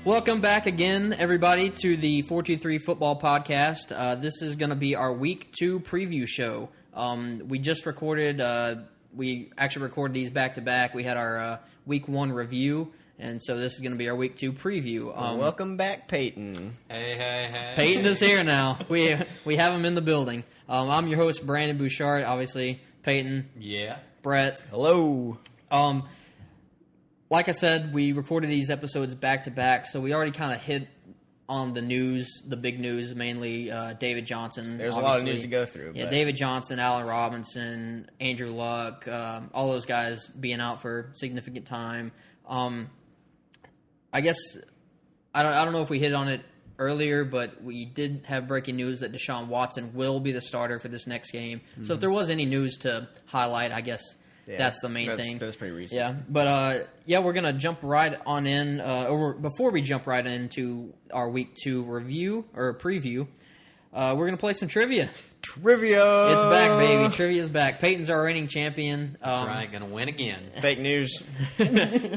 Welcome back again, everybody, to the 423 Football Podcast. This is going to be our Week 2 preview show. We just recorded, we actually recorded these back-to-back. We had our Week 1 review, and so this is going to be our Week 2 preview. Welcome back, Peyton. Hey. Peyton is here now. We have him in the building. I'm your host, Brandon Bouchard, obviously. Peyton. Yeah. Brett. Hello. Like I said, we recorded these episodes back-to-back, so we already kind of hit on the news, the big news, mainly David Johnson. There's a lot of news to go through. Yeah, David Johnson, Allen Robinson, Andrew Luck, all those guys being out for significant time. I guess, I don't know if we hit on it earlier, but we did have breaking news that Deshaun Watson will be the starter for this next game. Mm-hmm. So if there was any news to highlight, I guess that's the main thing. That's pretty recent. Yeah, but we're going to jump right on in. Or before we jump right into our Week 2 review or preview, we're going to play some trivia. Trivia! It's back, baby. Trivia's back. Peyton's our reigning champion. That's right, going to win again. Fake news.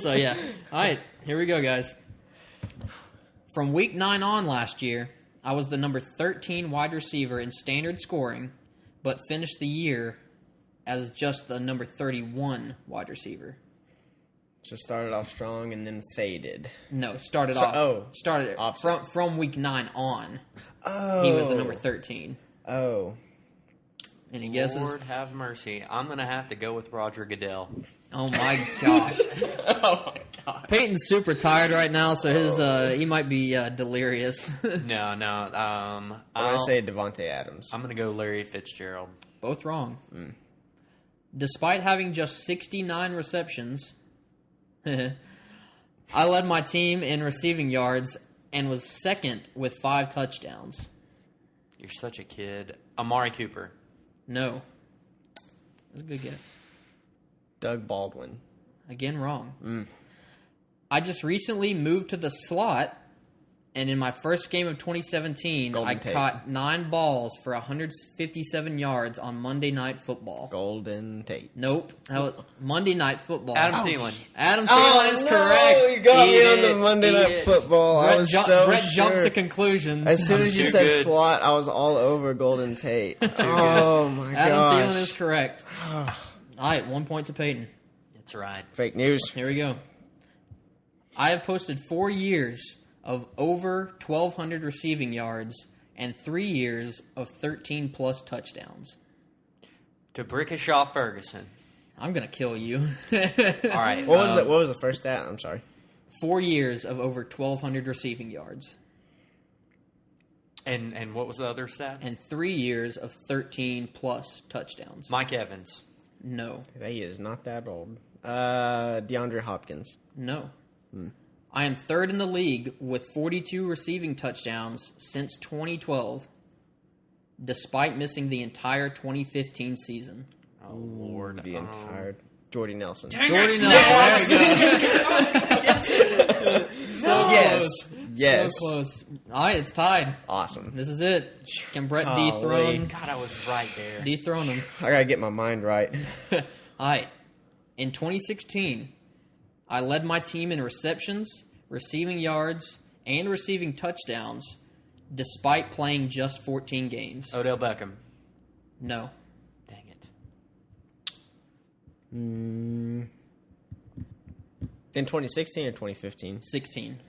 So, yeah. All right, here we go, guys. From Week 9 on last year, I was the number 13 wide receiver in standard scoring, but finished the year as just the number 31 wide receiver. So started off strong and then faded. No, started off from Week 9 on. Oh. He was the number 13. Oh. Any guesses? Lord have mercy. I'm going to have to go with Roger Goodell. Oh, my gosh. Oh, my gosh. Peyton's super tired right now, so his he might be delirious. No. I'm going to say Devontae Adams. I'm going to go Larry Fitzgerald. Both wrong. Despite having just 69 receptions, I led my team in receiving yards and was second with 5 touchdowns. You're such a kid. Amari Cooper. No. That's a good guess. Doug Baldwin. Again, wrong. I just recently moved to the slot, and in my first game of 2017, I caught 9 balls for 157 yards on Monday Night Football. Golden Tate. Nope. Monday Night Football. Adam Thielen. Adam Thielen is correct. You got me on the Monday Night Football. Brett jumped to conclusions. As soon as you said slot, I was all over Golden Tate. Oh, my gosh. Adam Thielen is correct. All right, 1 point to Peyton. That's right. Fake news. Here we go. I have posted 4 years of over 1,200 receiving yards and 3 years of 13-plus touchdowns. To Brickashaw Ferguson. I'm going to kill you. All right. What was the first stat? I'm sorry. 4 years of over 1,200 receiving yards. And what was the other stat? And 3 years of 13-plus touchdowns. Mike Evans. No. He is not that old. DeAndre Hopkins. No. I am third in the league with 42 receiving touchdowns since 2012, despite missing the entire 2015 season. Oh, Lord. The entire... Jordy Nelson. Jordy Nelson. Yes! Yes. So close. All right, it's tied. Awesome. This is it. Can Brett dethrone? God, I was right there. Dethrone him. I gotta get my mind right. All right. In 2016, I led my team in receptions, receiving yards, and receiving touchdowns, despite playing just 14 games. Odell Beckham. No. Dang it. In 2016 or 2015? 16.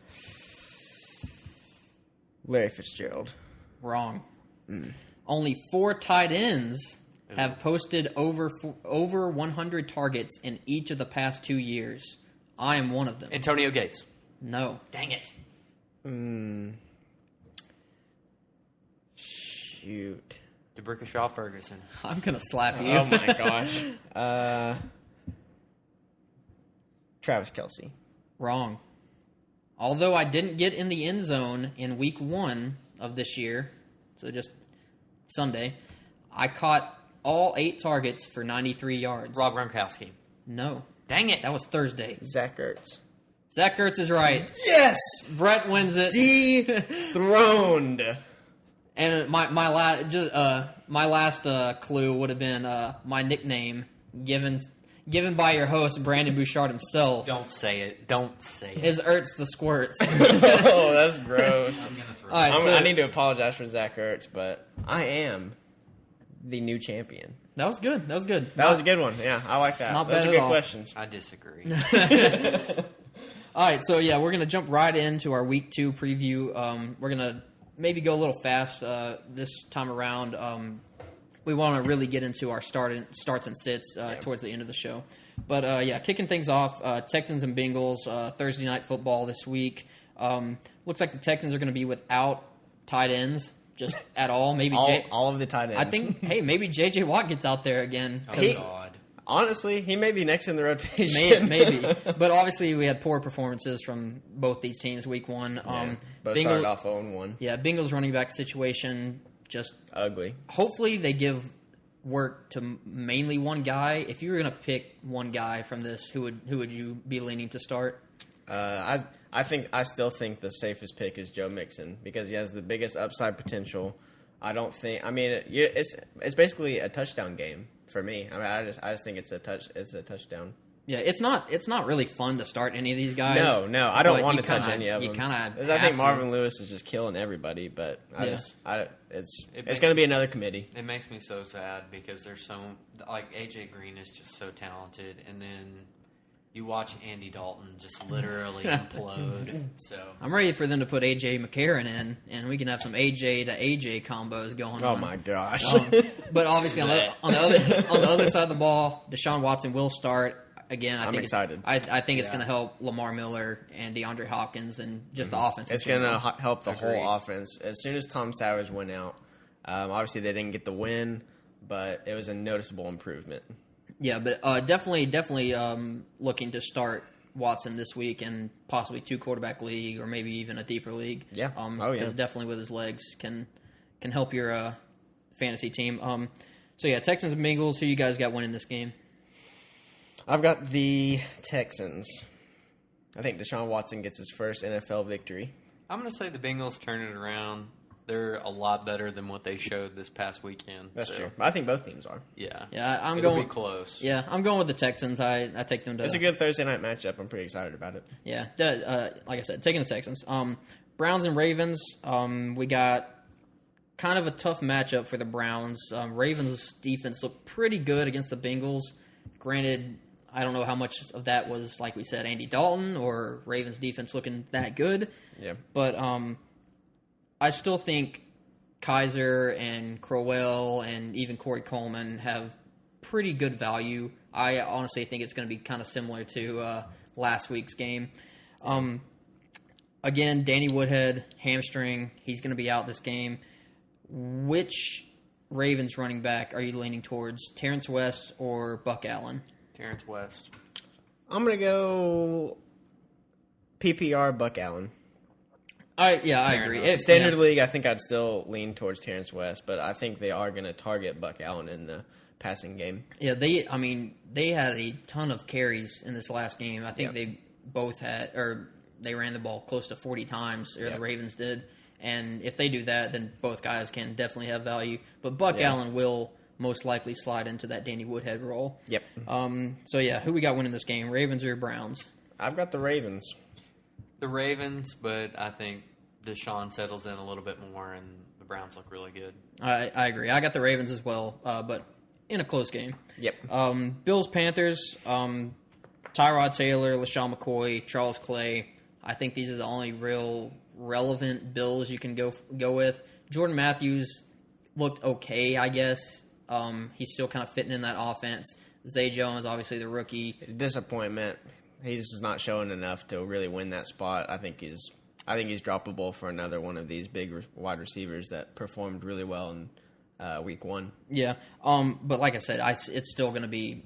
Larry Fitzgerald. Wrong. Only 4 tight ends have posted over 100 targets in each of the past 2 years. I am one of them. Antonio Gates. No. Dang it. Shoot. To Brickashaw Ferguson. I'm going to slap you. Oh, my gosh. Travis Kelce. Wrong. Although I didn't get in the end zone in week 1 of this year, so just Sunday, I caught all 8 targets for 93 yards. Rob Gronkowski. No. Dang it. That was Thursday. Zach Ertz. Zach Ertz is right. Yes! Brett wins it. Dethroned. And my last clue would have been my nickname given given by your host, Brandon Bouchard himself, Don't say it. Don't say it. is Ertz the Squirts. Oh, that's gross. I'm gonna throw All right, it. so- I need to apologize for Zach Ertz, but I am the new champion. That was good. That was good. That was a good one. Yeah, I like that. Not Those bad are at good all. questions. I disagree. All right, so yeah, we're gonna jump right into our Week 2 preview. We're gonna maybe go a little fast this time around. We want to really get into our starts and sits towards the end of the show. But yeah, kicking things off, Texans and Bengals Thursday night football this week. Looks like the Texans are going to be without tight ends just at all. Maybe All of the tight ends. I think maybe J.J. Watt gets out there again. Oh, 'cause God. honestly, he may be next in the rotation. maybe, but obviously we had poor performances from both these teams week 1. Both started off 0-1. Yeah, Bengals running back situation just Ugly. hopefully they give work to mainly one guy. If you were going to pick one guy from this, who would you be leaning to start? I still think the safest pick is Joe Mixon because he has the biggest upside potential. It's basically a touchdown game for me. I mean, I just think it's a touchdown. Yeah, it's not really fun to start any of these guys. No, I don't but want you to touch kinda- any of you them. kinda Because I have think to. Marvin Lewis is just killing everybody, but it's makes going to be another committee. It makes me so sad because there's AJ Green is just so talented, and then you watch Andy Dalton just literally implode. So I'm ready for them to put AJ McCarron in, and we can have some AJ to AJ combos going on. Oh my gosh! But obviously on the other side of the ball, Deshaun Watson will start. Again, I I'm think excited. I think it's Yeah. going to help Lamar Miller and DeAndre Hopkins and just the offense. in It's going to general. help the Agreed. whole offense. As soon as Tom Savage went out, obviously they didn't get the win, but it was a noticeable improvement. Yeah, but definitely looking to start Watson this week and possibly 2-quarterback league or maybe even a deeper league. Yeah. Because definitely with his legs can help your fantasy team. So yeah, Texans and Bengals. Who you guys got winning this game? I've got the Texans. I think Deshaun Watson gets his first NFL victory. I'm going to say the Bengals turn it around. They're a lot better than what they showed this past weekend. That's so, true. I think both teams are. Yeah. Yeah, I'm It'll going be close. Yeah, I'm going with the Texans. I take them to. It's a good Thursday night matchup. I'm pretty excited about it. Yeah, like I said, taking the Texans. Browns and Ravens. We got kind of a tough matchup for the Browns. Ravens defense looked pretty good against the Bengals. Granted, I don't know how much of that was, like we said, Andy Dalton or Ravens defense looking that good. Yeah. But I still think Kaiser and Crowell and even Corey Coleman have pretty good value. I honestly think it's going to be kind of similar to last week's game. Again, Danny Woodhead, hamstring. He's going to be out this game. Which Ravens running back are you leaning towards, Terrence West or Buck Allen? Terrence West. I'm going to go PPR Buck Allen. I agree. enough. Standard league, I think I'd still lean towards Terrence West, but I think they are going to target Buck Allen in the passing game. Yeah, they had a ton of carries in this last game. I think they both they ran the ball close to 40 times, or the Ravens did. And if they do that, then both guys can definitely have value. But Buck Allen will most likely slide into that Danny Woodhead role. Yep. So yeah, who we got winning this game, Ravens or Browns? I've got the Ravens. The Ravens, but I think Deshaun settles in a little bit more, and the Browns look really good. I agree. I got the Ravens as well, but in a close game. Yep. Bills, Panthers, Tyrod Taylor, LaShawn McCoy, Charles Clay. I think these are the only real relevant Bills you can go with. Jordan Matthews looked okay, I guess. He's still kind of fitting in that offense. Zay Jones, obviously the rookie. Disappointment. He's just not showing enough to really win that spot. I think he's droppable for another one of these big wide receivers that performed really well in week 1. Yeah. But like I said, it's still going to be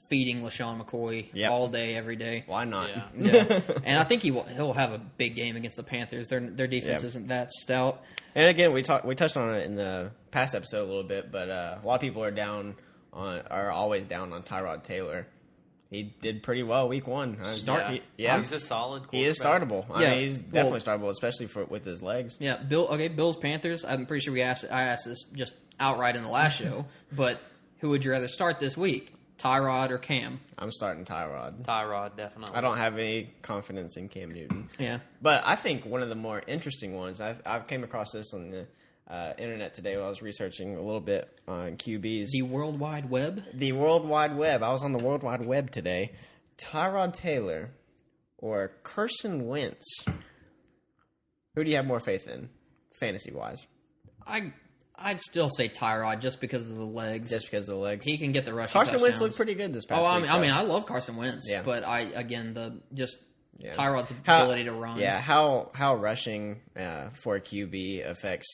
feeding LaShawn McCoy all day, every day. Why not? Yeah. And I think he'll have a big game against the Panthers. Their defense isn't that stout. And again, we touched on it in the past episode a little bit, but a lot of people are always down on Tyrod Taylor. He did pretty well week 1. He's a solid quarterback. He is startable. I mean, he's definitely startable, especially with his legs. Yeah, Bills, Panthers. I'm pretty sure I asked this just outright in the last show, but who would you rather start this week? Tyrod or Cam? I'm starting Tyrod. Tyrod, definitely. I don't have any confidence in Cam Newton. Yeah. But I think one of the more interesting ones, I've came across this on the internet today while I was researching a little bit on QBs. The World Wide Web? The World Wide Web. I was on the World Wide Web today. Tyrod Taylor or Carson Wentz. Who do you have more faith in, fantasy-wise? I'd still say Tyrod just because of the legs. Just because of the legs? He can get the rushing Carson Wentz touchdowns. looked pretty good this past week. I mean, I love Carson Wentz, Yeah. but Tyrod's ability to run. Yeah, how rushing for a QB affects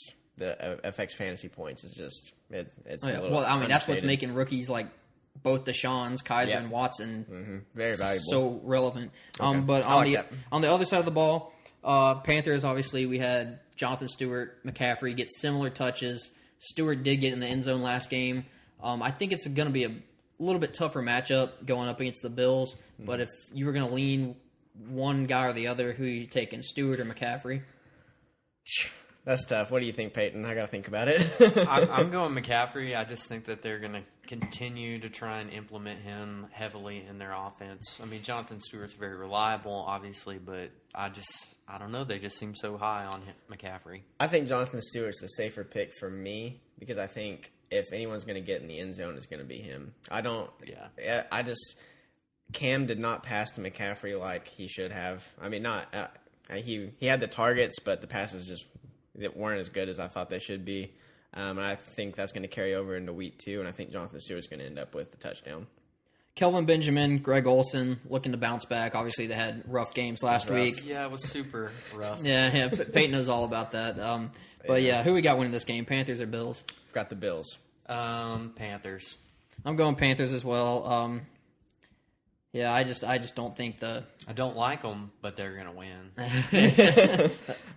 fantasy points is just it's a little Well, I mean, that's what's understated. making rookies like both Deshaun's, Kaiser, and Watson very valuable. so relevant. Okay. But I like that. on the other side of the ball, Panthers, obviously, we had Jonathan Stewart, McCaffrey get similar touches. Stewart did get in the end zone last game. I think it's going to be a little bit tougher matchup going up against the Bills. But if you were going to lean one guy or the other, who are you taking, Stewart or McCaffrey? That's tough. What do you think, Peyton? I got to think about it. I'm going McCaffrey. I just think that they're going to continue to try and implement him heavily in their offense. I mean, Jonathan Stewart's very reliable, obviously, but I don't know. They just seem so high on McCaffrey. I think Jonathan Stewart's a safer pick for me because I think if anyone's going to get in the end zone, it's going to be him. Cam did not pass to McCaffrey like he should have. I mean, he had the targets, but the passes just weren't as good as I thought they should be. And I think that's going to carry over into week 2, and I think Jonathan Stewart's going to end up with the touchdown. Kelvin Benjamin, Greg Olsen looking to bounce back. Obviously, they had rough games last week. Yeah, it was super rough. Yeah, Peyton knows all about that. But who we got winning this game, Panthers or Bills? Got the Bills. Panthers. I'm going Panthers as well. I just don't think I don't like them, but they're going to win.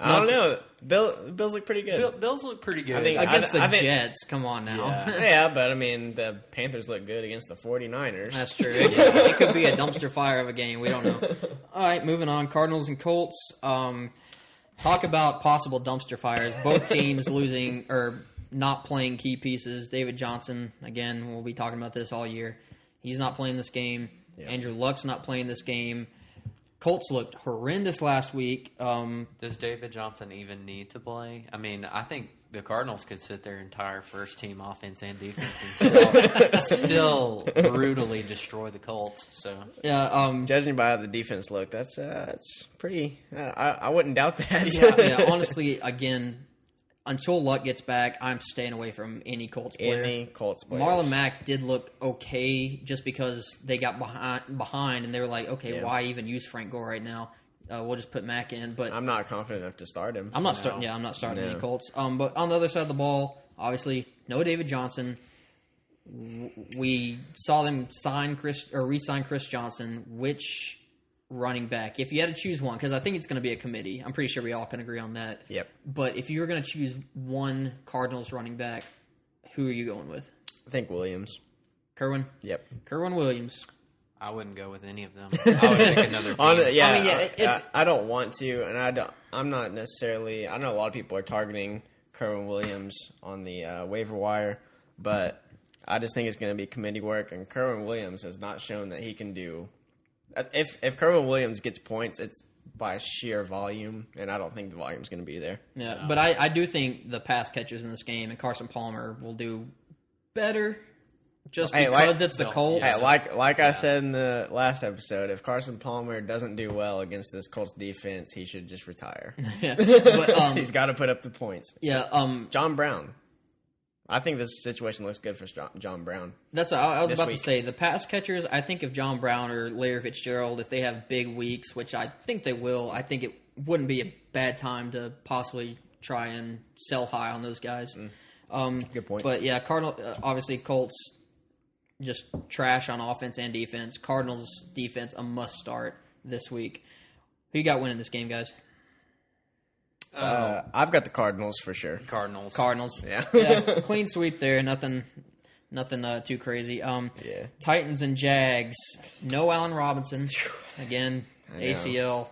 I don't know. Bills look pretty good. Bills look pretty good. against the Jets. Come on now. Yeah, but I mean, the Panthers look good against the 49ers. That's true. It could be a dumpster fire of a game. We don't know. All right, moving on. Cardinals and Colts. Talk about possible dumpster fires. Both teams losing or not playing key pieces. David Johnson, again, we'll be talking about this all year. He's not playing this game. Yeah. Andrew Luck's not playing this game. Colts looked horrendous last week. Does David Johnson even need to play? I mean, I think the Cardinals could sit their entire first-team offense and defense and still brutally destroy the Colts. So judging by how the defense looked, that's pretty. I wouldn't doubt that. Yeah, honestly, again, until Luck gets back, I'm staying away from any Colts player. Marlon Mack did look okay just because they got behind and they were like, okay, why even use Frank Gore right now? We'll just put Mack in. But I'm not confident enough to start him. I'm not starting any Colts. But on the other side of the ball, obviously, no David Johnson. We saw them re-sign Chris Johnson. Which running back, if you had to choose one, because I think it's going to be a committee. I'm pretty sure we all can agree on that. Yep. But if you were going to choose one Cardinals running back, who are you going with? I think Williams. Kerwin? Yep. Kerwin Williams. I wouldn't go with any of them. I would pick another team. I don't want to, and I'm not necessarily. I know a lot of people are targeting Kerwin Williams on the waiver wire, but I just think it's going to be committee work, and Kerwin Williams has not shown that he can do. If Kerwin Williams gets points, it's by sheer volume, and I don't think the volume's going to be there. Yeah, no. But I do think the pass catchers in this game and Carson Palmer will do better just because it's the Colts. Hey, like I said in the last episode, if Carson Palmer doesn't do well against this Colts defense, he should just retire. Yeah, but, he's got to put up the points. Yeah, John Brown. I think this situation looks good for John Brown. That's what I was about to say. The pass catchers, I think if John Brown or Larry Fitzgerald, if they have big weeks, which I think they will, I think it wouldn't be a bad time to possibly try and sell high on those guys. Good point. But yeah, obviously Colts just trash on offense and defense. Cardinals defense a must start this week. Who you got winning this game, guys? I've got the Cardinals for sure. Cardinals. Yeah. Yeah. Clean sweep there. Nothing too crazy. Titans and Jags. No Allen Robinson. Again, ACL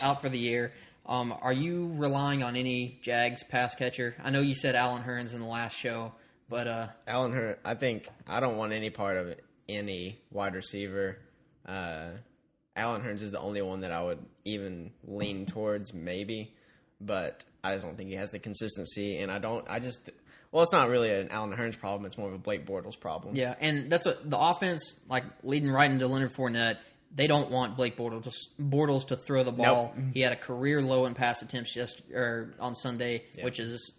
out for the year. Are you relying on any Jags pass catcher? I know you said Allen Hurns in the last show, but Allen Hurns. I don't want any part of it. any wide receiver. Allen Hurns is the only one that I would even lean towards, maybe. But I just don't think he has the consistency, and it's not really an Allen Hurns problem. It's more of a Blake Bortles problem. Yeah, and that's what the offense, like leading right into Leonard Fournette, they don't want Blake Bortles to throw the ball. Nope. He had a career low in pass attempts on Sunday, which is...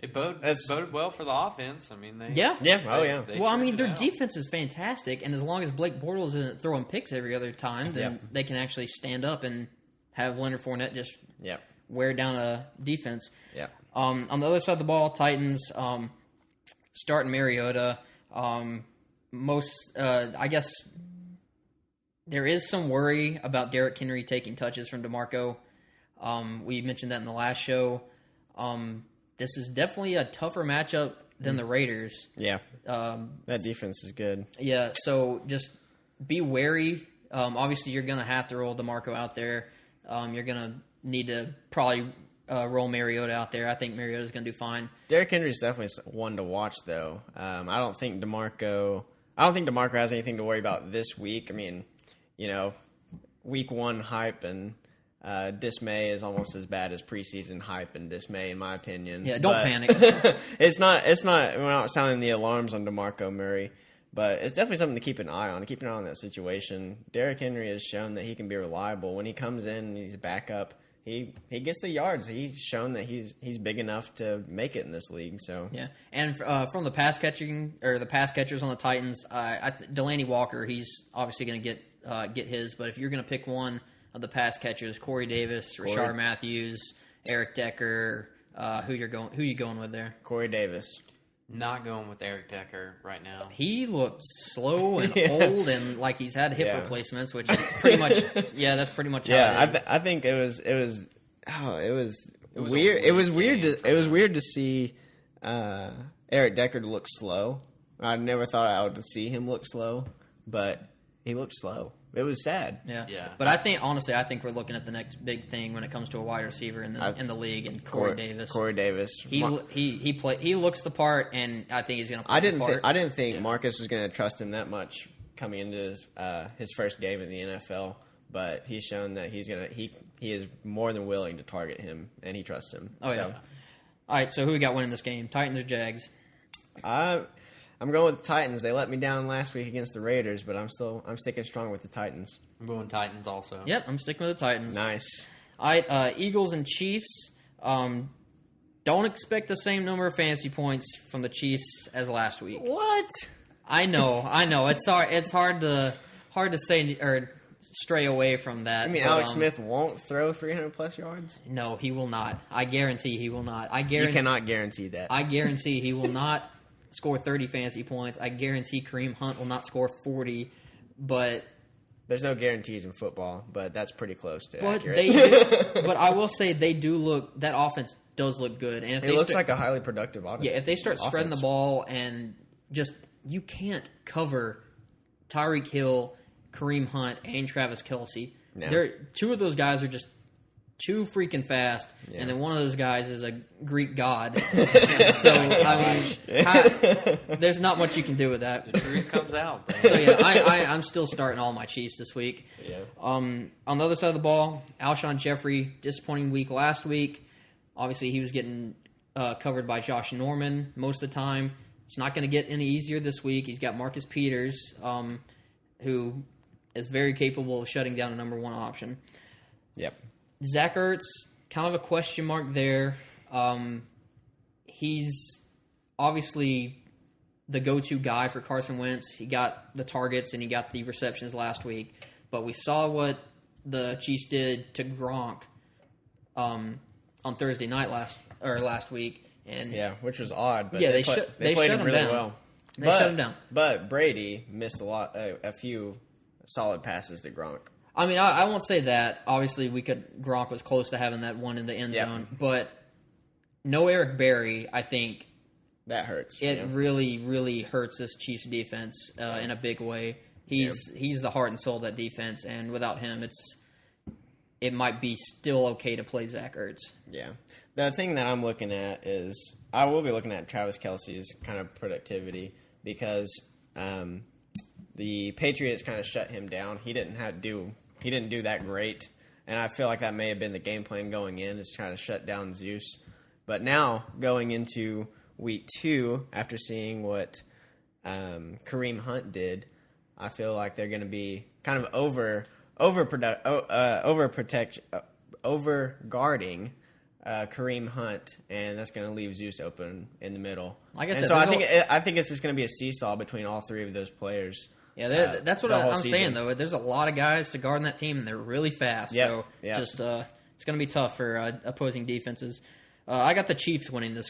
It boded well for the offense. I mean, they... Yeah. Oh, yeah. Well, I mean, their defense is fantastic, and as long as Blake Bortles isn't throwing picks every other time, then they can actually stand up and have Leonard Fournette just wear down a defense. Yeah. On the other side of the ball, Titans starting Mariota. I guess there is some worry about Derrick Henry taking touches from DeMarco. We mentioned that in the last show. This is definitely a tougher matchup than the Raiders. Yeah. That defense is good. Yeah, so just be wary. Obviously, you're going to have to roll DeMarco out there. You're going to need to probably roll Mariota out there. I think Mariota's going to do fine. Derrick Henry's definitely one to watch, though. I don't think DeMarco has anything to worry about this week. I mean, week one hype and dismay is almost as bad as preseason hype and dismay, in my opinion. Yeah, don't panic. It's not. We're not sounding the alarms on DeMarco Murray, but it's definitely something to keep an eye on. Keep an eye on that situation. Derrick Henry has shown that he can be reliable when he comes in and he's back up. He gets the yards. He's shown that he's big enough to make it in this league. So yeah, and from the pass catchers on the Titans, Delaney Walker, he's obviously going to get his. But if you're going to pick one of the pass catchers, Corey Davis, Rashard Matthews, Eric Decker, who you going with there? Corey Davis. Not going with Eric Decker right now. He looked slow and old and like he's had hip replacements, which is pretty much that's pretty much how it is. I think it was weird. It was weird to see Eric Decker look slow. I never thought I would see him look slow, but he looked slow. It was sad. Yeah. But I think we're looking at the next big thing when it comes to a wide receiver in the league, and Corey Davis. Corey Davis. He looks the part, and I think he's going to play the part. I didn't think Marcus was going to trust him that much coming into his first game in the NFL, but he's shown that he is more than willing to target him, and he trusts him. Oh yeah. All right, so who we got winning this game? Titans or Jags? I'm going with the Titans. They let me down last week against the Raiders, but I'm sticking strong with the Titans. I'm going Titans also. Yep, I'm sticking with the Titans. Nice. All right, Eagles and Chiefs. Don't expect the same number of fantasy points from the Chiefs as last week. What? I know. It's hard to say or stray away from that. I mean, Alex Smith won't throw 300-plus yards? No, he will not. I guarantee he will not. You cannot guarantee that. I guarantee he will not score 30 fantasy points. I guarantee Kareem Hunt will not score 40, but... There's no guarantees in football, but that's pretty close to accurate. But I will say they do look... That offense does look good. And if it looks like a highly productive offense. Yeah, if they start spreading the ball and just... You can't cover Tyreek Hill, Kareem Hunt, and Travis Kelce. No. Two of those guys are just too freaking fast, and then one of those guys is a Greek god. So, I mean, there's not much you can do with that. The truth comes out. So, yeah, I'm still starting all my Chiefs this week. Yeah. On the other side of the ball, Alshon Jeffrey, disappointing week last week. Obviously, he was getting covered by Josh Norman most of the time. It's not going to get any easier this week. He's got Marcus Peters, who is very capable of shutting down a number one option. Yep. Zach Ertz, kind of a question mark there. He's obviously the go-to guy for Carson Wentz. He got the targets and he got the receptions last week. But we saw what the Chiefs did to Gronk on Thursday night last week. And which was odd. But yeah, they played him really down. well. They shut him down. But Brady missed a few solid passes to Gronk. I mean, I won't say that. Obviously, Gronk was close to having that one in the end zone. But no Eric Berry, I think. That hurts. It really, really hurts this Chiefs defense in a big way. He's the heart and soul of that defense, and without him, it might be still okay to play Zach Ertz. Yeah. The thing that I'm looking at is I will be looking at Travis Kelce's kind of productivity because the Patriots kind of shut him down. He didn't do that great, and I feel like that may have been the game plan going in, is trying to shut down Zeus. But now going into week 2, after seeing what Kareem Hunt did, I feel like they're going to be kind of over guarding Kareem Hunt, and that's going to leave Zeus open in the middle. Like I said, and so I think it's just going to be a seesaw between all 3 of those players. Yeah, that's what I'm season. saying, though. There's a lot of guys to guard in that team, and they're really fast. Yep, So yep. just it's going to be tough for opposing defenses. I got the Chiefs winning this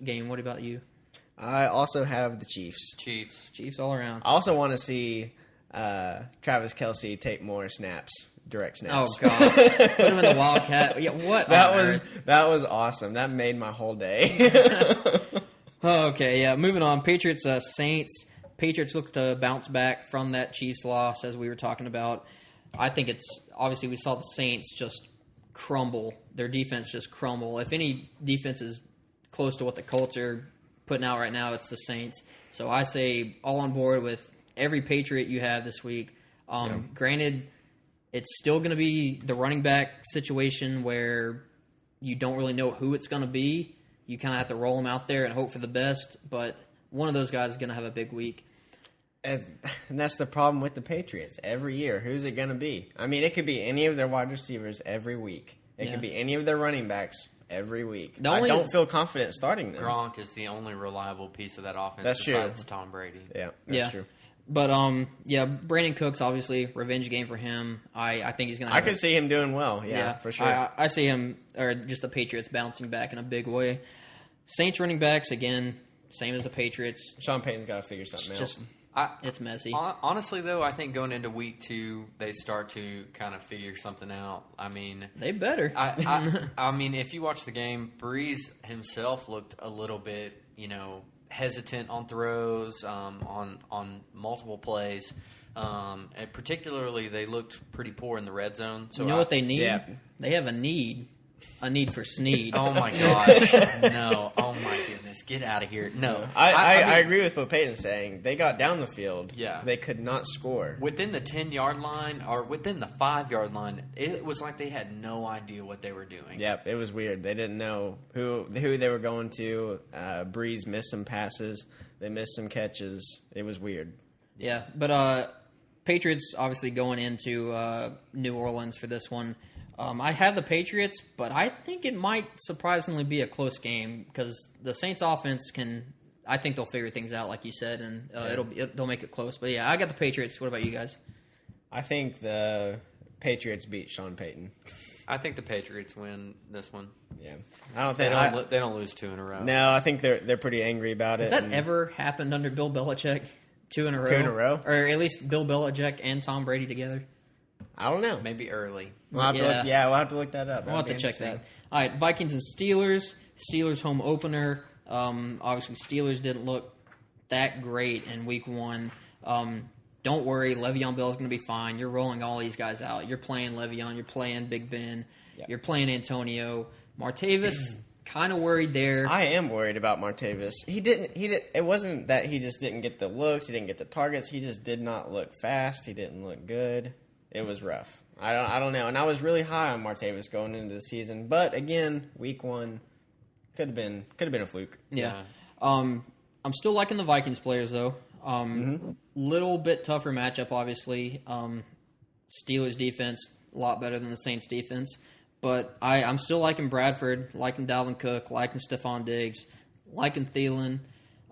game. What about you? I also have the Chiefs. Chiefs all around. I also want to see Travis Kelce take more snaps, direct snaps. Oh, God. Put him in the Wildcat. Yeah, what? That was awesome. That made my whole day. Okay, yeah. Moving on. Patriots, Saints. Patriots look to bounce back from that Chiefs loss, as we were talking about. I think obviously we saw the Saints just crumble. Their defense just crumble. If any defense is close to what the Colts are putting out right now, it's the Saints. So I say all on board with every Patriot you have this week. Granted, it's still going to be the running back situation where you don't really know who it's going to be. You kind of have to roll them out there and hope for the best, but one of those guys is going to have a big week. And that's the problem with the Patriots. Every year, who's it going to be? I mean, it could be any of their wide receivers every week. It could be any of their running backs every week. I don't feel confident starting them. Gronk is the only reliable piece of that offense That's besides true. Tom Brady. Yeah, that's true. But, Brandon Cooks, obviously, revenge game for him. I think he's going to I could see him doing well, for sure. I see him, or just the Patriots bouncing back in a big way. Saints running backs, again, same as the Patriots. Sean Payton's got to figure something out. It's messy. Honestly, though, I think going into week 2, they start to kind of figure something out. I mean, they better. I mean, if you watch the game, Breeze himself looked a little bit, hesitant on throws, on multiple plays. And particularly, they looked pretty poor in the red zone. So you know what they need? Yeah. They have a need for Snead. Oh my gosh! No! Oh my goodness! Get out of here! No, I agree with what Peyton's saying. They got down the field. Yeah, they could not score within the 10-yard line or within the 5-yard line. It was like they had no idea what they were doing. Yep, it was weird. They didn't know who they were going to. Breeze missed some passes. They missed some catches. It was weird. Yeah, but Patriots obviously going into New Orleans for this one. I have the Patriots, but I think it might surprisingly be a close game because the Saints offense I think they'll figure things out, like you said, and they'll make it close. But yeah, I got the Patriots. What about you guys? I think the Patriots beat Sean Payton. I think the Patriots win this one. Yeah, I don't think they don't lose 2 in a row. No, I think they're pretty angry about it. Has that ever happened under Bill Belichick? 2 in a row? 2 in a row? Or at least Bill Belichick and Tom Brady together? I don't know. Maybe early. We'll have to look that up. We'll have to check that. All right, Vikings and Steelers. Steelers home opener. Obviously, Steelers didn't look that great in week 1. Don't worry, Le'Veon Bell is going to be fine. You're rolling all these guys out. You're playing Le'Veon. You're playing Big Ben. Yep. You're playing Antonio. Martavis, kind of worried there. I am worried about Martavis. He didn't. It wasn't that he just didn't get the looks. He didn't get the targets. He just did not look fast. He didn't look good. It was rough. I don't know. And I was really high on Martavis going into the season, but again, week 1 could have been a fluke. Yeah. I'm still liking the Vikings players though. Little bit tougher matchup, obviously. Steelers defense a lot better than the Saints defense, but I'm still liking Bradford, liking Dalvin Cook, liking Stephon Diggs, liking Thielen.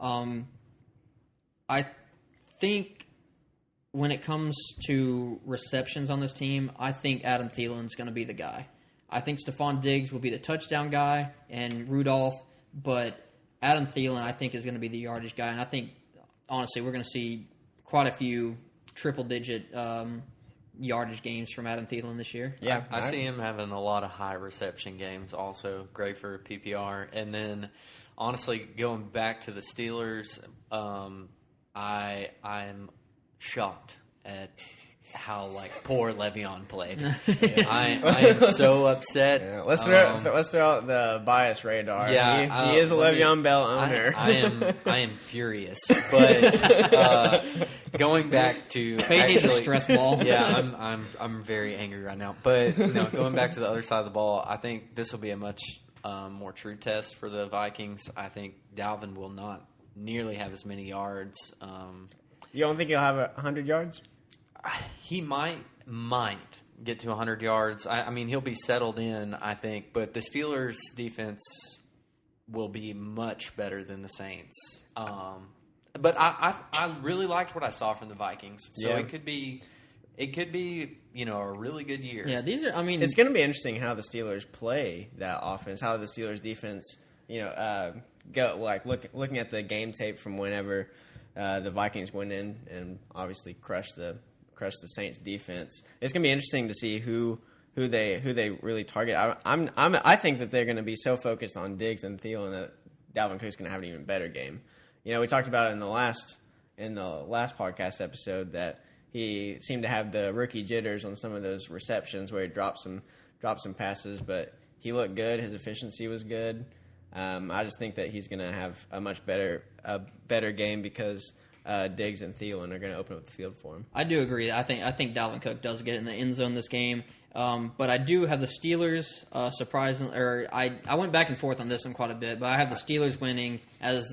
I think when it comes to receptions on this team, I think Adam Thielen's going to be the guy. I think Stephon Diggs will be the touchdown guy and Rudolph, but Adam Thielen, I think, is going to be the yardage guy. And I think, honestly, we're going to see quite a few triple-digit yardage games from Adam Thielen this year. Yeah, I see him having a lot of high reception games also. Great for PPR. And then, honestly, going back to the Steelers, I'm shocked at how poor Le'Veon played. I am so upset. Yeah, let's throw out the bias radar. Yeah, he is a Le'Veon Bell owner. I am furious. But going back to Peyton's a stress ball. Yeah, I'm very angry right now. But going back to the other side of the ball, I think this will be a much more true test for the Vikings. I think Dalvin will not nearly have as many yards. You don't think he'll have 100 yards? He might get to 100 yards. I mean, he'll be settled in, I think. But the Steelers' defense will be much better than the Saints. But I really liked what I saw from the Vikings. So it could be a really good year. Yeah, it's going to be interesting how the Steelers play that offense, how the Steelers defense, go looking at the game tape from whenever the Vikings went in and obviously crushed the Saints defense. It's going to be interesting to see who they really target. I think that they're going to be so focused on Diggs and Thielen that Dalvin Cook's going to have an even better game. We talked about it in the last podcast episode that he seemed to have the rookie jitters on some of those receptions where he dropped some passes, but he looked good. His efficiency was good. I just think that he's going to have a much better game because Diggs and Thielen are going to open up the field for him. I do agree. I think Dalvin Cook does get in the end zone this game. But I do have the Steelers I went back and forth on this one quite a bit, but I have the Steelers winning as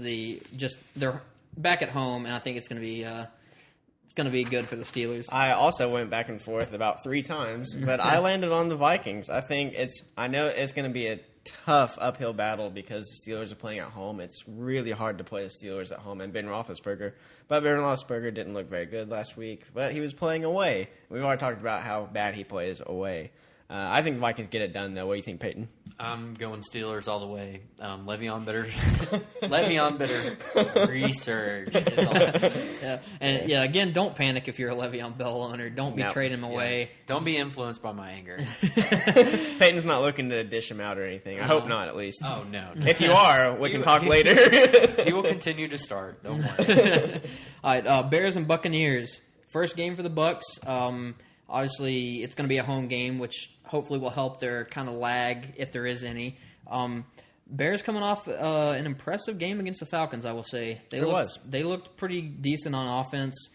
they're back at home, and I think it's going to be good for the Steelers. I also went back and forth about 3 times, but I landed on the Vikings. I know it's going to be a tough uphill battle because the Steelers are playing at home. It's really hard to play the Steelers at home and Ben Roethlisberger. But Ben Roethlisberger didn't look very good last week, but he was playing away. We've already talked about how bad he plays away. I think the Vikings get it done, though. What do you think, Peyton? I'm going Steelers all the way. Le'Veon better resurge. Is all I'm saying. Yeah, and again, don't panic if you're a Le'Veon Bell owner. Don't be trading him away. Yeah. Don't be influenced by my anger. Peyton's not looking to dish him out or anything. I hope not, at least. Oh no. If you are, we can talk later. He will continue to start. Don't worry. All right, Bears and Buccaneers. First game for the Bucs. Obviously, it's going to be a home game, which hopefully will help their kind of lag, if there is any. Bears coming off an impressive game against the Falcons, I will say. They looked pretty decent on offense,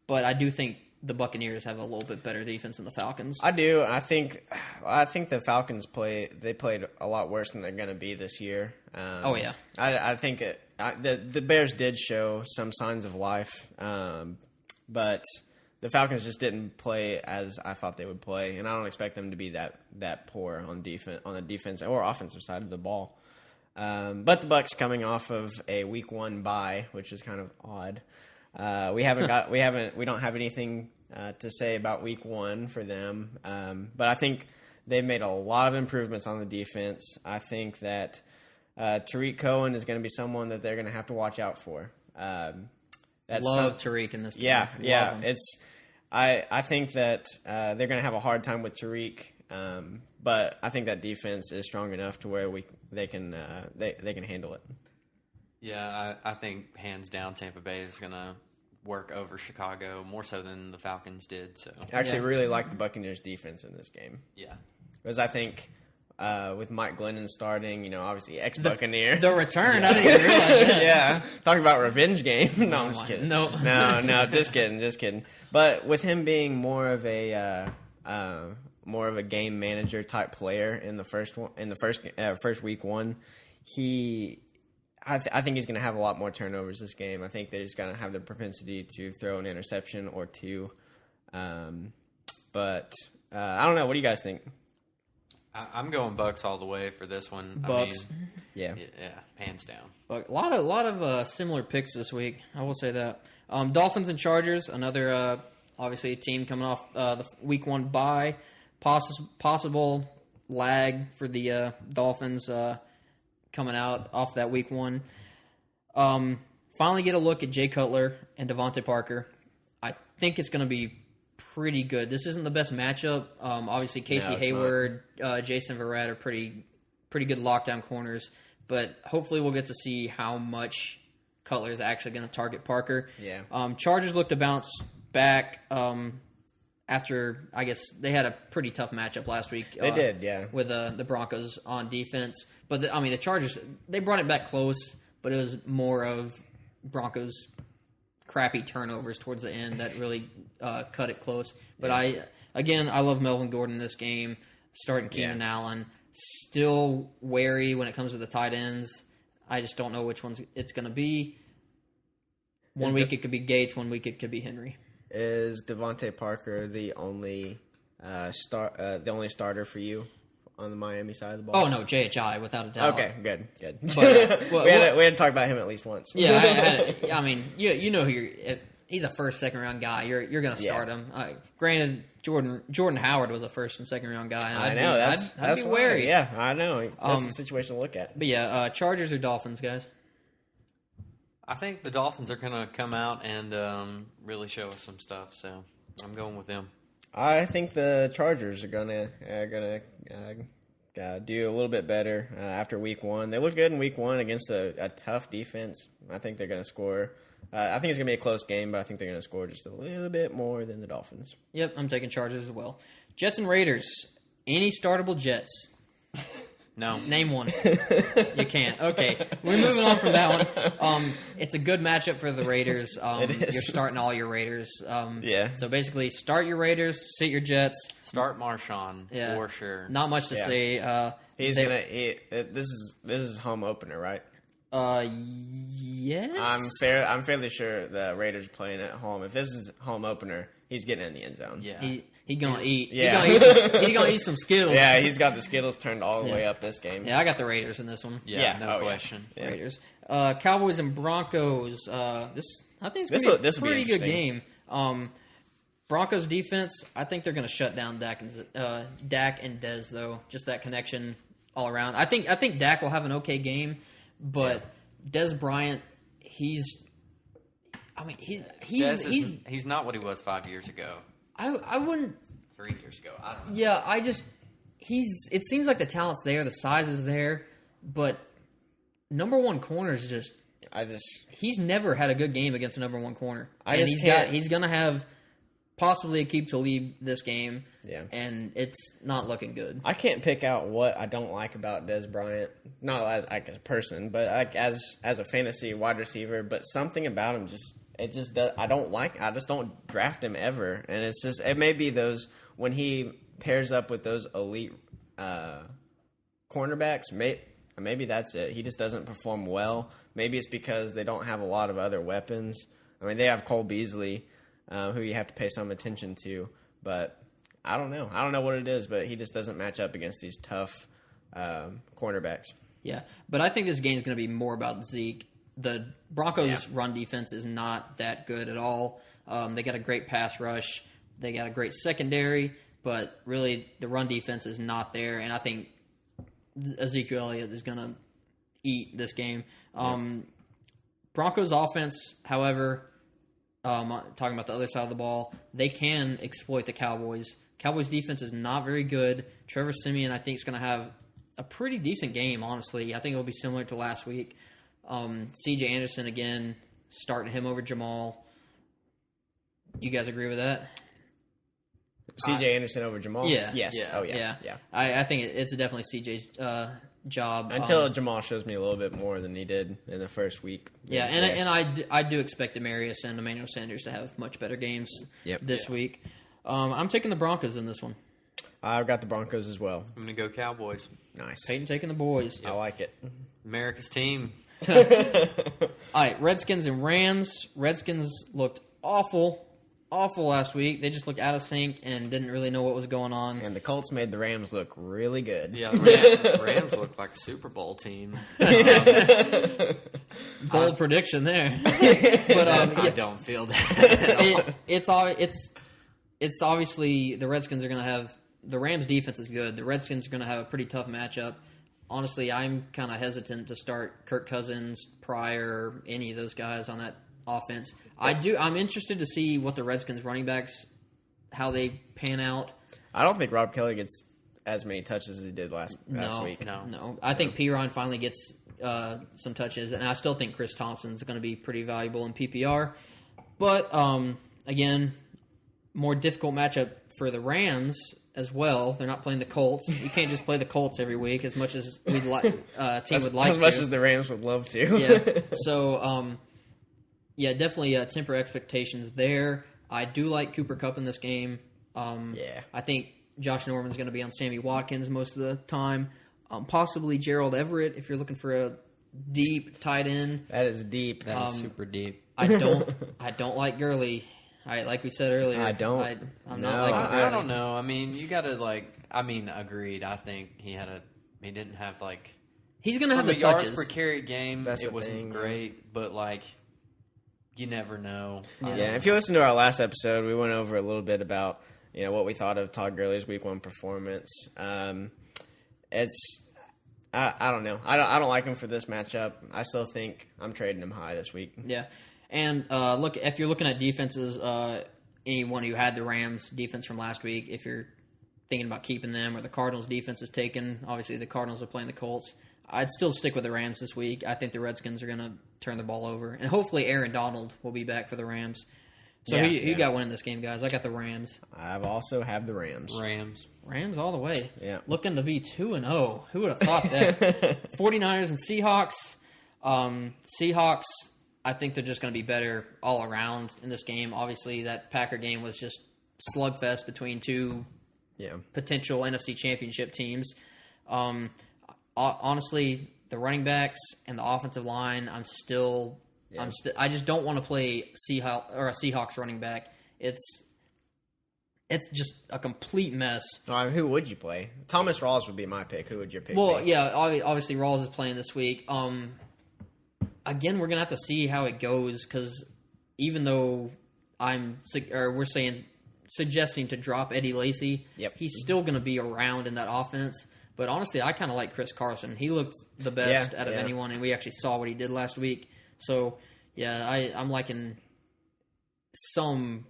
but I do think the Buccaneers have a little bit better defense than the Falcons. I do. I think the Falcons played a lot worse than they're going to be this year. I think the Bears did show some signs of life, but the Falcons just didn't play as I thought they would play, and I don't expect them to be that poor on the defense or offensive side of the ball. But the Bucs coming off of a Week 1 bye, which is kind of odd. We don't have anything to say about Week 1 for them, but I think they've made a lot of improvements on the defense. I think that Tariq Cohen is going to be someone that they're going to have to watch out for. Love Tariq in this game. Yeah. I think that they're going to have a hard time with Tariq, but I think that defense is strong enough to where they can handle it. Yeah, I think hands down Tampa Bay is going to work over Chicago more so than the Falcons did. So I actually really like the Buccaneers defense in this game. Yeah, because I think with Mike Glennon starting, obviously ex-Buccaneer. The return, I didn't even realize that. Yeah, talking about revenge game. No, I'm just kidding. No, just kidding. But with him being more of a game manager type player in the first Week 1, I think he's going to have a lot more turnovers this game. I think they're just going to have the propensity to throw an interception or two. But I don't know. What do you guys think? I'm going Bucs all the way for this one. Bucs. Yeah, hands down. But a lot of similar picks this week. I will say that. Dolphins and Chargers, another obviously team coming off the Week 1 bye. Possible lag for the Dolphins coming out off that Week 1. Finally get a look at Jay Cutler and Devontae Parker. I think it's going to be pretty good. This isn't the best matchup. Obviously, Casey Hayward, Jason Verrett are pretty good lockdown corners, but hopefully we'll get to see how much Cutler is actually going to target Parker. Yeah. Chargers look to bounce back after, I guess, they had a pretty tough matchup last week. They did, yeah. With the Broncos on defense. But, the Chargers, they brought it back close, but it was more of Broncos' crappy turnovers towards the end that really cut it close. But I love Melvin Gordon in this game, starting Keenan Allen. Still wary when it comes to the tight ends. I just don't know which ones it's going to be. One week it could be Gates, one week it could be Henry. Is Devontae Parker the only starter for you on the Miami side of the ball? Oh no, JHI without a doubt. Okay, good. But, we had to talk about him at least once. Yeah, I mean, you know who he's a first, second round guy. You're going to start him. Granted, Jordan Howard was a first and second round guy. And I know I'd be wary. Yeah, I know. That's the situation to look at. But yeah, Chargers or Dolphins, guys. I think the Dolphins are going to come out and really show us some stuff, so I'm going with them. I think the Chargers are gonna do a little bit better after Week 1. They looked good in Week 1 against a tough defense. I think they're going to score. I think it's going to be a close game, but I think they're going to score just a little bit more than the Dolphins. Yep, I'm taking Chargers as well. Jets and Raiders. Any startable Jets? No. Name one. You can't. Okay, we're moving on from that one. It's a good matchup for the Raiders. You're starting all your Raiders. Yeah. So basically, start your Raiders, sit your Jets. Start Marshawn for sure. Not much to say. This is home opener, right? Yes. I'm fairly sure the Raiders are playing at home. If this is home opener, he's getting in the end zone. Yeah. He gonna eat. Yeah. He gonna eat some Skittles. Yeah, he's got the Skittles turned all the way up this game. Yeah, I got the Raiders in this one. Yeah, no question. Yeah. Raiders. Cowboys and Broncos. I think it's gonna be a pretty good game. Broncos defense. I think they're gonna shut down Dak and Dez though. Just that connection all around. I think Dak will have an okay game, but Dez Bryant, he's not what he was 5 years ago. I wouldn't. 3 years ago. I don't know. Yeah, it seems like the talent's there, the size is there, but number one corner is just. He's never had a good game against a number one corner. He's gonna have possibly a keep to lead this game. Yeah. And it's not looking good. I can't pick out what I don't like about Dez Bryant, not as a person, but as a fantasy wide receiver, but something about him I just don't draft him ever. And it may be those when he pairs up with those elite cornerbacks, maybe that's it. He just doesn't perform well. Maybe it's because they don't have a lot of other weapons. I mean, they have Cole Beasley, who you have to pay some attention to, but I don't know. I don't know what it is, but he just doesn't match up against these tough cornerbacks. Yeah, but I think this game is going to be more about Zeke. The Broncos' run defense is not that good at all. They got a great pass rush. They got a great secondary, but really the run defense is not there, and I think Ezekiel Elliott is going to eat this game. Broncos' offense, however, talking about the other side of the ball, they can exploit the Cowboys. Cowboys' defense is not very good. Trevor Siemian, I think, is going to have a pretty decent game, honestly. I think it will be similar to last week. C.J. Anderson, again, starting him over Jamal. You guys agree with that? C.J. Anderson over Jamal? Yeah. Yes. Yeah. Oh, yeah. I think it's definitely C.J.'s job. Until Jamal shows me a little bit more than he did in the first week. Yeah, and I do expect Demarius and Emmanuel Sanders to have much better games this week. I'm taking the Broncos in this one. I've got the Broncos as well. I'm going to go Cowboys. Nice. Peyton taking the boys. I like it. America's team. All right, Redskins and Rams. Redskins looked awful last week. They just looked out of sync and didn't really know what was going on. And the Colts made the Rams look really good. Yeah, the Rams look like a Super Bowl team. Bold prediction there. But I don't feel that. It's obviously the Redskins are going to have the Rams defense is good. The Redskins are going to have a pretty tough matchup. Honestly, I'm kind of hesitant to start Kirk Cousins, Pryor, any of those guys on that offense. I'm interested to see what the Redskins running backs, how they pan out. I don't think Rob Kelly gets as many touches as he did last week. No. I think Piron finally gets some touches, and I still think Chris Thompson's going to be pretty valuable in PPR. But, again, more difficult matchup for the Rams as well, they're not playing the Colts. You can't just play the Colts every week as much as we'd like team would like to. As much as the Rams would love to. Yeah. So, definitely temper expectations there. I do like Cooper Kupp in this game. I think Josh Norman's going to be on Sammy Watkins most of the time. Possibly Gerald Everett if you're looking for a deep tight end. That is deep. That is super deep. I don't like Gurley. Like we said earlier. I don't. I'm not liking Gurley. I don't know. I mean, you got to agreed. I think he didn't have he's going to have the yards touches per carry game. That's it wasn't great, but you never know. Yeah, if you listen to our last episode, we went over a little bit about what we thought of Todd Gurley's Week 1 performance. I don't know. I don't like him for this matchup. I still think I'm trading him high this week. Yeah, and look, if you're looking at defenses, anyone who had the Rams defense from last week, if you're thinking about keeping them, or the Cardinals defense is taken, obviously the Cardinals are playing the Colts. I'd still stick with the Rams this week. I think the Redskins are going to turn the ball over, and hopefully Aaron Donald will be back for the Rams. So who you got winning this game, guys? I got the Rams. I've also have the Rams. Rams all the way. Yeah. Looking to be 2-0. Who would have thought that? 49ers and Seahawks. Seahawks, I think they're just going to be better all around in this game. Obviously, that Packer game was just slugfest between two potential NFC championship teams. Honestly, the running backs and the offensive line, I just don't want to play a Seahawks running back. It's just a complete mess. Who would you play? Thomas Rawls would be my pick. Who would your pick be? Obviously Rawls is playing this week. Again, we're gonna have to see how it goes because even though suggesting to drop Eddie Lacy, he's still gonna be around in that offense. But honestly, I kind of like Chris Carson. He looked the best out of anyone, and we actually saw what he did last week. So, I'm liking some.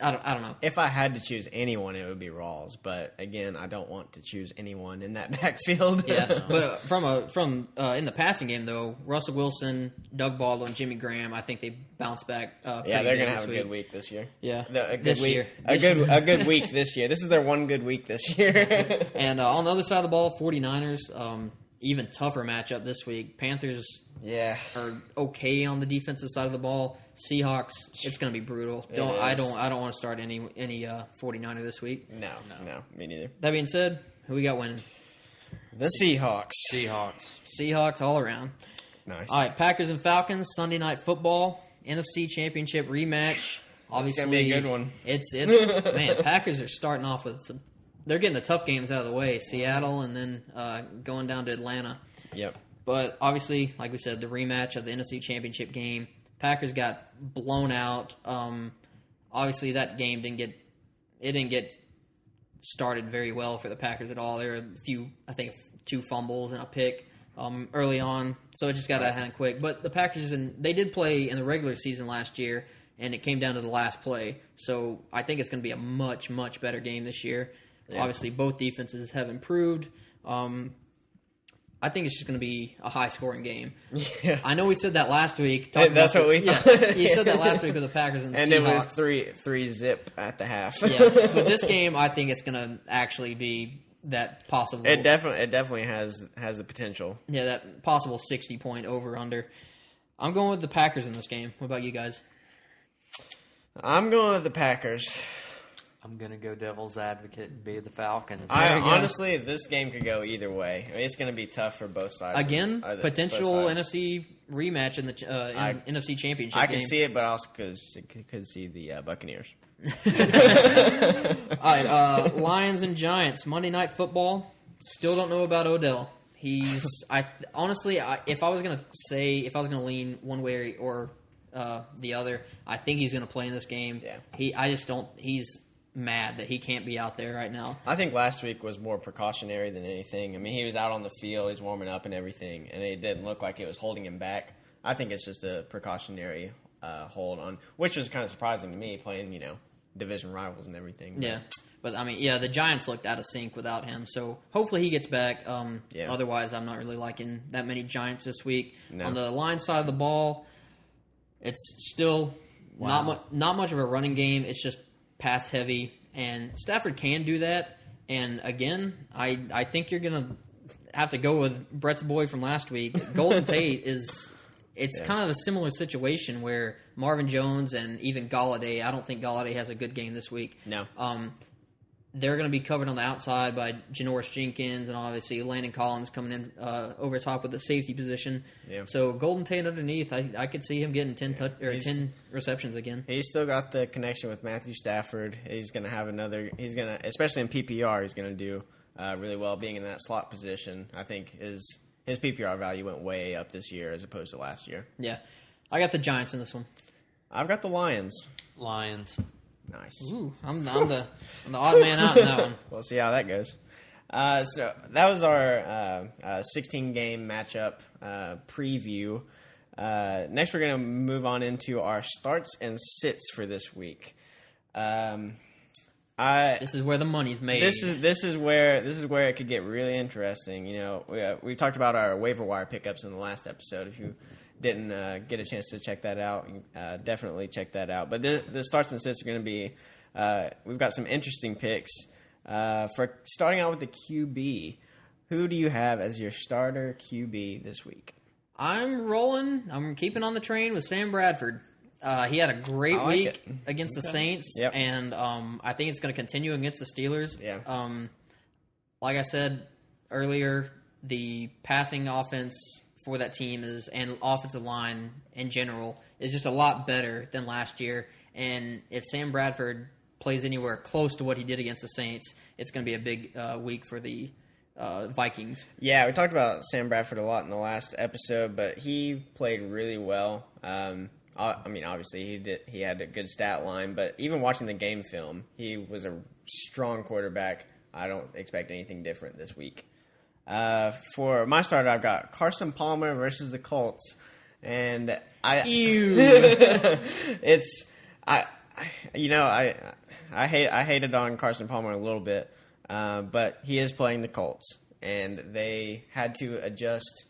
I don't know. If I had to choose anyone, it would be Rawls. But again, I don't want to choose anyone in that backfield. But from in the passing game though, Russell Wilson, Doug Baldwin, and Jimmy Graham, I think they bounce back. They're going to have a good week this year. Yeah, a good week this year. This is their one good week this year. And on the other side of the ball, 49ers, even tougher matchup this week. Panthers. Are okay on the defensive side of the ball. Seahawks, it's going to be brutal. I don't want to start any 49er this week. No, me neither. That being said, who we got winning? The Seahawks. Seahawks all around. Nice. All right, Packers and Falcons, Sunday Night Football, NFC Championship rematch. Obviously, it's going to be a good one. It's man, Packers are starting off with some. They're getting the tough games out of the way. Seattle and then going down to Atlanta. Yep. But obviously, like we said, the rematch of the NFC Championship game, Packers got blown out. Obviously, that game didn't get started very well for the Packers at all. There were two fumbles and a pick early on, so it just got out of hand quick. But the Packers, they did play in the regular season last year, and it came down to the last play. So I think it's going to be a much, much better game this year. Yeah. Obviously, both defenses have improved. I think it's just going to be a high-scoring game. Yeah. I know we said that last week. That's what we thought. You said that last week with the Packers and the Seahawks. And it was 3-0 at the half. Yeah, but this game, I think it's going to actually be that possible. It definitely has the potential. Yeah, that possible 60-point over/under. I'm going with the Packers in this game. What about you guys? I'm going with the Packers. I'm going to go devil's advocate and be the Falcons. Honestly, this game could go either way. I mean, it's going to be tough for both sides. Again, potential NFC rematch in the NFC Championship game. I can see it, but I also could see the Buccaneers. All right, Lions and Giants, Monday Night Football. Still don't know about Odell. If I was going to lean one way or the other, I think he's going to play in this game. Yeah. He's mad that he can't be out there right now. I think last week was more precautionary than anything. I mean, he was out on the field, he's warming up and everything, and it didn't look like it was holding him back. I think it's just a precautionary hold on, which was kind of surprising to me, playing, division rivals and everything. But. Yeah. But, the Giants looked out of sync without him, so hopefully he gets back. Otherwise, I'm not really liking that many Giants this week. No. On the Lions side of the ball, it's still not much of a running game. It's just pass heavy. and Stafford can do that. And again, I think you're gonna have to go with Brett's boy from last week. Golden Tate it's kind of a similar situation where Marvin Jones and even Galladay. I don't think Galladay has a good game this week. No. They're going to be covered on the outside by Janoris Jenkins and obviously Landon Collins coming in over top with the safety position. Yeah. So Golden Tate underneath, I could see him getting 10 receptions again. He's still got the connection with Matthew Stafford. He's going to have especially in PPR, he's going to do really well being in that slot position. I think his PPR value went way up this year as opposed to last year. Yeah. I got the Giants in this one. I've got the Lions. Lions. Nice. Ooh, I'm the odd man out in that one. We'll see how that goes. So that was our 16-game matchup preview. Next, we're going to move on into our starts and sits for this week. This is where the money's made. This is where it could get really interesting. You know, we talked about our waiver wire pickups in the last episode. If you didn't get a chance to check that out, definitely check that out. But the starts and sits are going to be. We've got some interesting picks. For starting out with the QB, who do you have as your starter QB this week? I'm rolling. I'm keeping on the train with Sam Bradford. He had a great week against the Saints, and I think it's going to continue against the Steelers. Yeah. Like I said earlier, the passing offense for that team and offensive line in general is just a lot better than last year. And if Sam Bradford plays anywhere close to what he did against the Saints, it's going to be a big week for the Vikings. Yeah, we talked about Sam Bradford a lot in the last episode, but he played really well. I mean, obviously he had a good stat line, but even watching the game film, he was a strong quarterback. I don't expect anything different this week. For my starter, I've got Carson Palmer versus the Colts, and I hated on Carson Palmer a little bit, but he is playing the Colts, and they had to adjust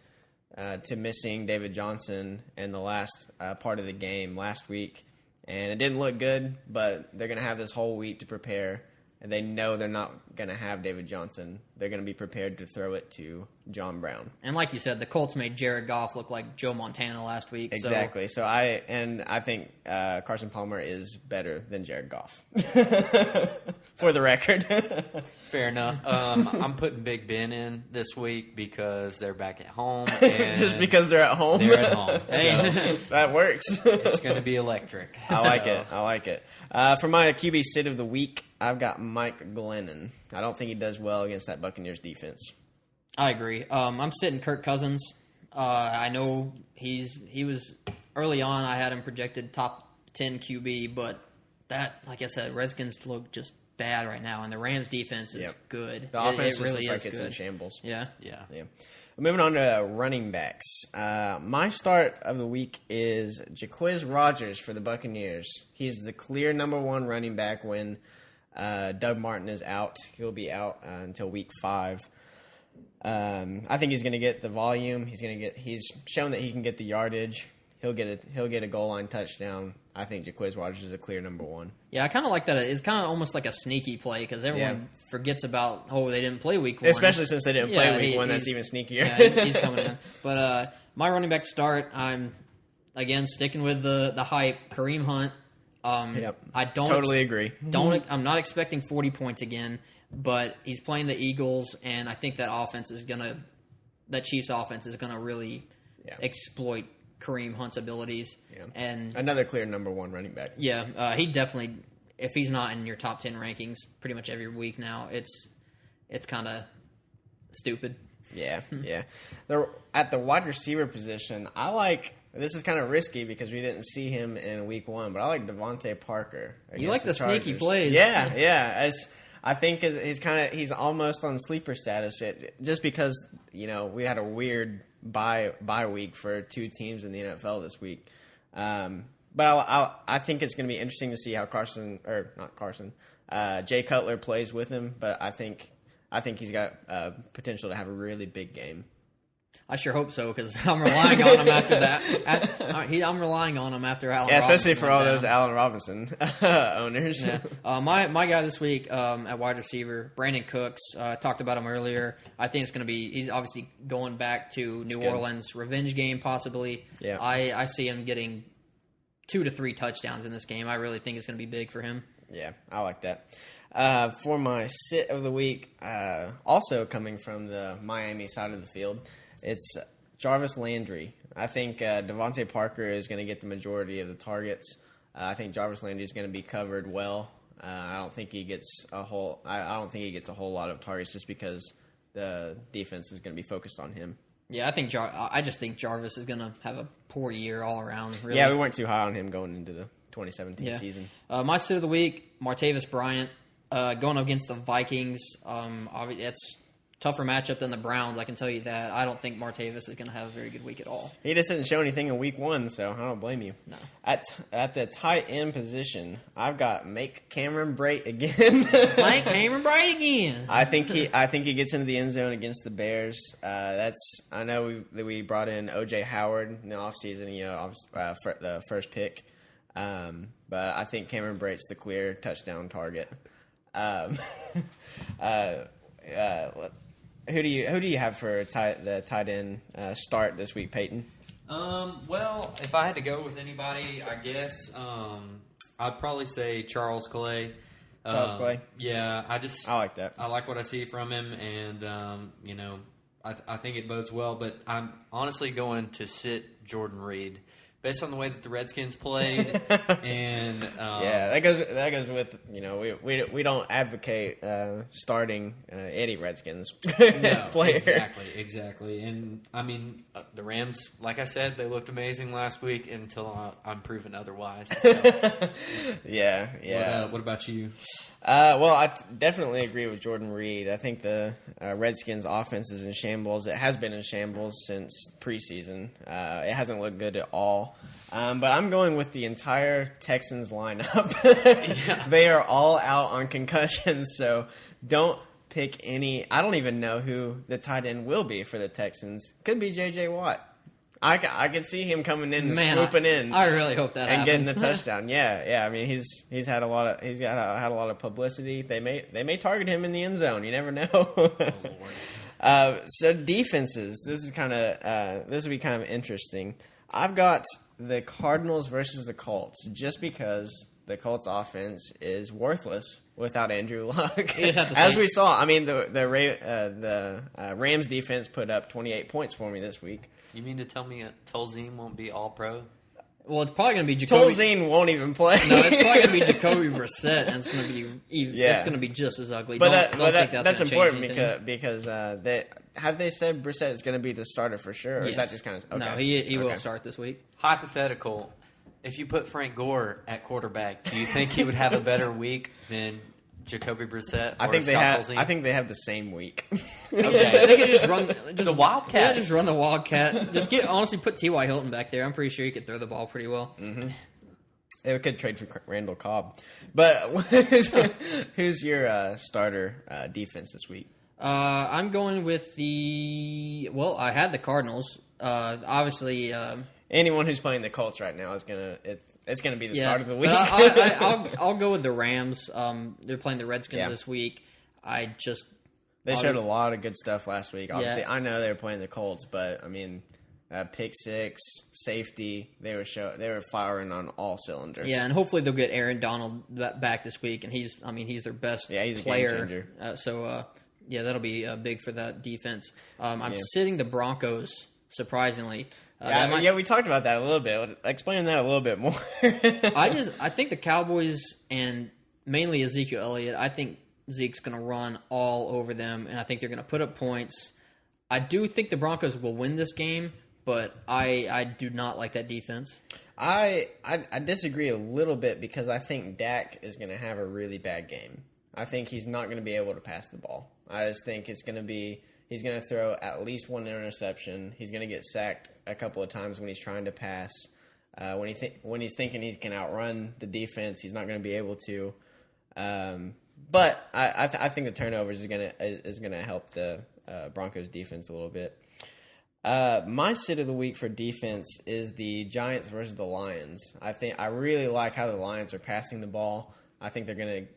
to missing David Johnson in the last part of the game last week, and it didn't look good. But they're going to have this whole week to prepare. And they know they're not going to have David Johnson. They're going to be prepared to throw it to John Brown. And like you said, the Colts made Jared Goff look like Joe Montana last week. Exactly. So I think Carson Palmer is better than Jared Goff. For the record. Fair enough. I'm putting Big Ben in this week because they're back at home. And just because they're at home? They're at home. Hey. So that works. It's going to be electric. I like it. For my QB sit of the week, I've got Mike Glennon. I don't think he does well against that Buccaneers defense. I agree. I'm sitting Kirk Cousins. I know he was early on. I had him projected top 10 QB, but that, like I said, Redskins look just bad right now, and the Rams defense is good. The offense it really looks like is it's good. in shambles. Yeah. Moving on to running backs. My start of the week is Jacquizz Rodgers for the Buccaneers. He's the clear number one running back when Doug Martin is out. He'll be out until week 5. I think he's going to get the volume. He's shown that he can get the yardage. He'll get a goal line touchdown. I think Jacquizz Rodgers is a clear number one. Yeah, I kind of like that. It's kind of almost like a sneaky play because everyone forgets about, they didn't play week 1. Especially since they didn't play week 1. That's even sneakier. Yeah, he's coming in. But my running back start, I'm, again, sticking with the hype. Kareem Hunt. I don't totally agree. I'm not expecting 40 points again, but he's playing the Eagles, and I think that Chiefs offense is gonna really exploit Kareem Hunt's abilities. Yeah. And another clear number one running back. Yeah, he definitely. If he's not in your top 10 rankings, pretty much every week now, it's kind of stupid. Yeah. At the wide receiver position, I like. This is kind of risky because we didn't see him in week 1, but I like Devontae Parker. You like the sneaky plays. Yeah. I think he's almost on sleeper status just because, we had a weird bye week for 2 teams in the NFL this week. But I think it's going to be interesting to see how Jay Cutler plays with him, but I think he's got potential to have a really big game. I sure hope so because I'm relying on him after that. I'm relying on him after Allen. Yeah, especially Robinson for all went those down. Allen Robinson owners. Yeah. My guy this week at wide receiver, Brandon Cooks, talked about him earlier. I think it's going to be, he's obviously going back to New Orleans, revenge game possibly. Yeah. I see him getting 2 to 3 touchdowns in this game. I really think it's going to be big for him. Yeah, I like that. For my sit of the week, also coming from the Miami side of the field, it's Jarvis Landry. I think Devontae Parker is going to get the majority of the targets. I think Jarvis Landry is going to be covered well. I don't think he gets a whole lot of targets just because the defense is going to be focused on him. Yeah, I just think Jarvis is going to have a poor year all around. Really. Yeah, we weren't too high on him going into the 2017 season. My sit of the week, Martavis Bryant, going up against the Vikings. It's tougher matchup than the Browns, I can tell you that. I don't think Martavis is going to have a very good week at all. He just didn't show anything in week 1, so I don't blame you. No. At the tight end position, I've got Make Cameron Brate again. Mike Cameron Brate again. I think he gets into the end zone against the Bears. I know we brought in O.J. Howard in the offseason, the first pick. But I think Cameron Brate's the clear touchdown target. Who do you have for the tight end start this week, Peyton? Well, if I had to go with anybody, I guess I'd probably say Charles Clay. Charles Clay? Yeah, I like that. I like what I see from him, and I think it bodes well. But I'm honestly going to sit Jordan Reed. Based on the way that the Redskins played, and that goes with we don't advocate starting any Redskins no, player. Exactly, and I mean the Rams, like I said, they looked amazing last week until I'm proven otherwise. So. Yeah. What about you? Well, I definitely agree with Jordan Reed. I think the Redskins' offense is in shambles. It has been in shambles since preseason. It hasn't looked good at all. But I'm going with the entire Texans lineup. Yeah. They are all out on concussions, so don't pick any. I don't even know who the tight end will be for the Texans. Could be J.J. Watt. I could see him coming in and swooping in. I really hope that and happens. getting the touchdown. Yeah. I mean, he's had a lot of publicity. They may target him in the end zone. You never know. Oh, Lord. So defenses. This will be kind of interesting. I've got the Cardinals versus the Colts just because the Colts offense is worthless without Andrew Luck. As we saw, I mean the Rams defense put up 28 points for me this week. You mean to tell me Tolzien won't be All-Pro? Well, it's probably going to be Jacoby. Tolzien won't even play. No, it's probably going to be Jacoby Brissett, and it's going to be it's going to be just as ugly. But don't think that's important anything. because they said Brissett is going to be the starter for sure, or is that just kind of okay? No, he will start this week. Hypothetical. If you put Frank Gore at quarterback, do you think he would have a better week than Jacoby Brissett? I think they have the same week. Okay. They could just run the Wildcat. Yeah, just run the Wildcat. Just honestly put T.Y. Hilton back there. I'm pretty sure he could throw the ball pretty well. Mm-hmm. They could trade for Randall Cobb. But who's your starter defense this week? I'm going with I had the Cardinals. Obviously, anyone who's playing the Colts right now is it's gonna be the start of the week. I'll go with the Rams. They're playing the Redskins this week. They showed a lot of good stuff last week. Obviously, I know they were playing the Colts, but I mean, pick six, safety, they were firing on all cylinders. Yeah, and hopefully they'll get Aaron Donald back this week, and he's their best he's a player. game changer. That'll be big for that defense. I'm sitting the Broncos, surprisingly. We talked about that a little bit. Explain that a little bit more. I think the Cowboys and mainly Ezekiel Elliott, I think Zeke's going to run all over them, and I think they're going to put up points. I do think the Broncos will win this game, but I do not like that defense. I disagree a little bit because I think Dak is going to have a really bad game. I think he's not going to be able to pass the ball. I just think he's going to throw at least one interception. He's going to get sacked a couple of times when he's trying to pass. When he's thinking he can outrun the defense, he's not going to be able to. But I think the turnovers is going to help the Broncos defense a little bit. My sit of the week for defense is the Giants versus the Lions. I really like how the Lions are passing the ball. I think they're gonna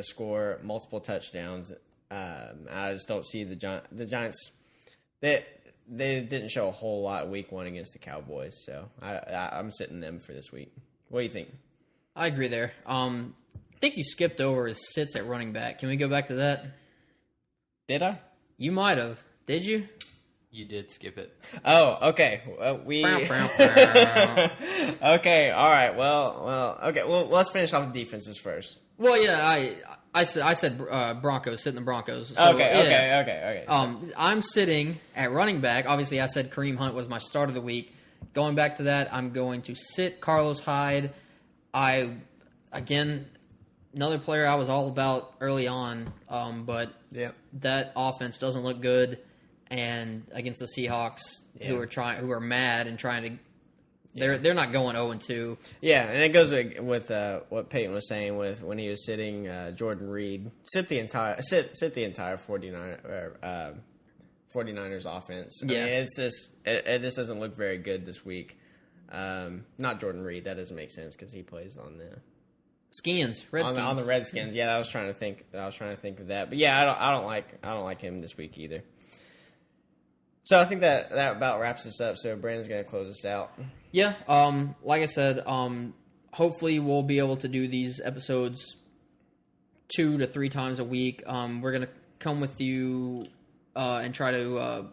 score multiple touchdowns. I just don't see the Giants. They didn't show a whole lot week 1 against the Cowboys, so I'm sitting them for this week. What do you think? I agree there. I think you skipped over his sits at running back. Can we go back to that? Did I? You might have. Did you? You did skip it. Oh, okay. Okay, all right. Well, okay. Well, let's finish off the defenses first. Well, yeah, I said Broncos, sitting the Broncos. So, Okay. I'm sitting at running back. Obviously, I said Kareem Hunt was my start of the week. Going back to that, I'm going to sit Carlos Hyde. Again, another player I was all about early on, but that offense doesn't look good. And against the Seahawks, who are mad and trying to, they're not going 0-2. Yeah, and it goes with what Peyton was saying with when he was sitting Jordan Reed. Sit the entire 49ers offense. I mean, it's just it just doesn't look very good this week. Not Jordan Reed. That doesn't make sense because he plays on the Redskins. On the Redskins. Yeah, I was trying to think of that. But yeah, I don't like him this week either. So I think that about wraps us up. So Brandon's going to close us out. Yeah. Like I said, hopefully we'll be able to do these episodes 2 to 3 times a week. We're going to come with you and try to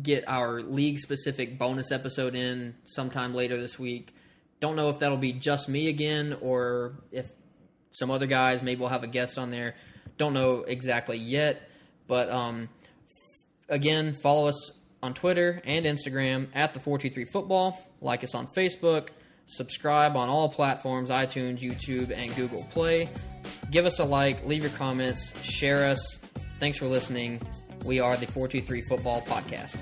get our league-specific bonus episode in sometime later this week. Don't know if that'll be just me again or if some other guys, maybe we'll have a guest on there. Don't know exactly yet. But again, follow us on Twitter and Instagram at the 423football. Like us on Facebook. Subscribe on all platforms, iTunes, YouTube, and Google Play. Give us a like. Leave your comments. Share us. Thanks for listening. We are the 423 Football Podcast.